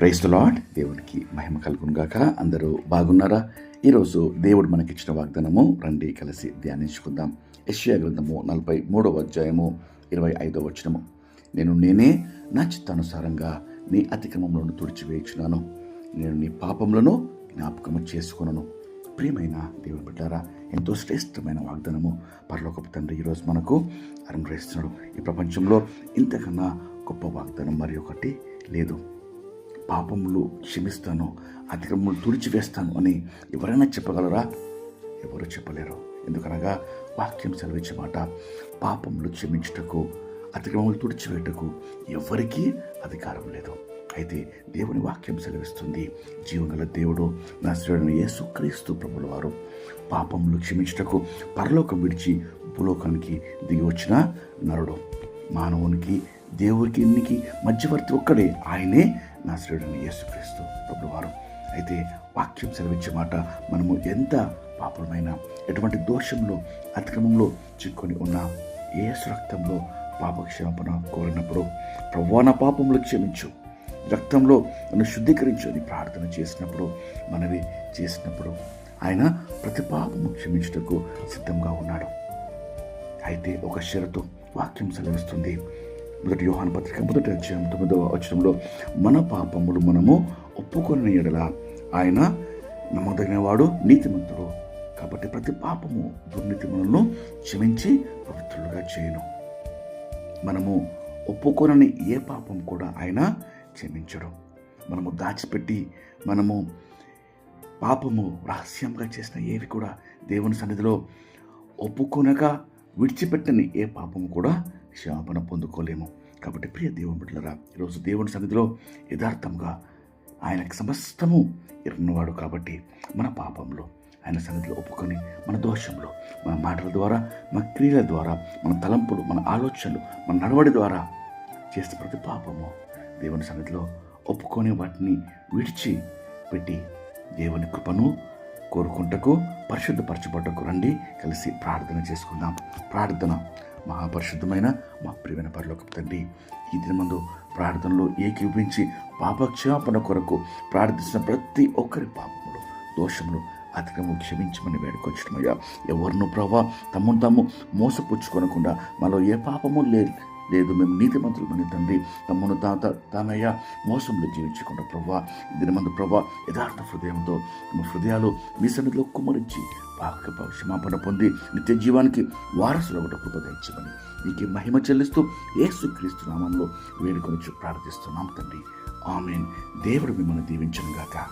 Praise the lord. దేవునికి మహిమ కలుగును గాక. అందరూ బాగున్నారా? ఈరోజు దేవుడు మనకిచ్చిన వాగ్దానము రండి కలిసి ధ్యానించుకుందాం. యెషయా గ్రంథము 43వ అధ్యాయము 25వ వచనము. నేనే నా చిత్తానుసారంగా నీ అతిక్రమములను తుడిచివేయుచున్నాను, నేను నీ పాపములను జ్ఞాపకము చేసుకొనను. ప్రియమైన దేవుని బిడ్డారా, ఎంతో శ్రేష్టమైన వాగ్దానము పరలోకపు తండ్రి ఈరోజు మనకు అనుగ్రహిస్తున్నాడు. ఈ ప్రపంచంలో ఇంతకన్నా గొప్ప వాగ్దానం మరి ఒకటి లేదు. పాపములు క్షమిస్తాను, అతిక్రమములు తుడిచివేస్తాను అని ఎవరైనా చెప్పగలరా? ఎవరు చెప్పలేరు. ఎందుకనగా వాక్యం సెలవిచ్చే మాట, పాపములు క్షమించుటకు, అతిక్రమములు తుడిచివేయటకు ఎవరికీ అధికారం లేదు. అయితే దేవుని వాక్యం సెలవిస్తుంది, జీవగల దేవుడు నజరేయుడైన యేసుక్రీస్తు ప్రభుల వారు పాపములు క్షమించుటకు పరలోకం విడిచి భూలోకానికి దిగి వచ్చిన నరుడు. మానవునికి దేవునికి మధ్యవర్తి ఒక్కడే, ఆయనే నజరేయుడైన యేసుక్రీస్తు ప్రభుల వారు. అయితే వాక్యం సెలవిచ్చే మాట, మనము ఎంత పాపమైన ఎటువంటి దోషంలో అతిక్రమంలో చిక్కుని ఉన్న యేసు రక్తంలో పాపక్షమాపణ కోరినప్పుడు, ప్రభువా నా పాపములు క్షమించు, రక్తంలో నన్ను శుద్ధీకరించు అని ప్రార్థన చేసినప్పుడు, మనవి చేసినప్పుడు ఆయన ప్రతి పాపము క్షమించుటకు సిద్ధంగా ఉన్నాడు. అయితే ఒక షరతు వాక్యం సెలవిస్తుంది. 1 యోహాను పత్రిక 1వ అధ్యాయం 9వ వచనంలో, మన పాపములు మనము ఒప్పుకొని ఎడల ఆయన నమ్మదగినవాడు, నీతిమంతుడు, కాబట్టి ప్రతి పాపము దుర్నీతి మనలను క్షమించి పవిత్రులుగా చేయను. మనము ఒప్పుకొనని ఏ పాపం కూడా ఆయన క్షమించడం. మనము దాచిపెట్టి మనము పాపము రహస్యంగా చేసిన ఏవి కూడా దేవుని సన్నిధిలో ఒప్పుకొనగా విడిచిపెట్టని ఏ పాపము కూడా క్షమాపణ పొందుకోలేము. కాబట్టి ప్రియ దేవుని బిడ్డలారా, ఈరోజు దేవుని సన్నిధిలో యథార్థంగా ఆయనకు సమస్తము ఎరిగినవాడు కాబట్టి మన పాపంలో ఆయన సన్నిధిలో ఒప్పుకొని, మన దోషంలో, మన మాటల ద్వారా, మన క్రియల ద్వారా, మన తలంపులు, మన ఆలోచనలు, మన నడవడి ద్వారా చేసే ప్రతి పాపము దేవుని సన్నిధిలో ఒప్పుకొని వాటిని విడిచిపెట్టి దేవుని కృపను కోరుకుంటకు, పరిశుద్ధపరచబడ్డకు రండి కలిసి ప్రార్థన చేసుకుందాం. ప్రార్థన. మహాపరిశుద్ధమైన మా ప్రియమైన పరలోకపు తండ్రి, ఈ దినమందు ప్రార్థనలో ఏకీభవించి పాపక్షమాపణ కొరకు ప్రార్థిస్తున్న ప్రతి ఒక్కరి పాపములు, దోషములు, అతిక్రమము క్షమించమని వేడుకొచ్చుమయ్యా. ఎవరినో ప్రభా తమను తాము మోసపుచ్చుకొనకుండా, మాలో ఏ పాపము లేదు, మేము నీతిమంతులమని తండ్రి తమను తానయ్యా మోసంలో జీవించకుండా ప్రభా, దినమందు ప్రభా యథార్థ హృదయంతో తమ హృదయాలు మీ సన్నిధిలో కుమ్మరించి క్షమాపణ పొంది నిత్య జీవానికి వారసులు ఒకటి కృప దయచేయమని నీకే మహిమ చెల్లిస్తూ యేసుక్రీస్తు నామంలో వేడుకొని ప్రార్థిస్తున్నాం తండ్రి. ఆమేన్. దేవుడు మిమ్మల్ని దీవించును గాక.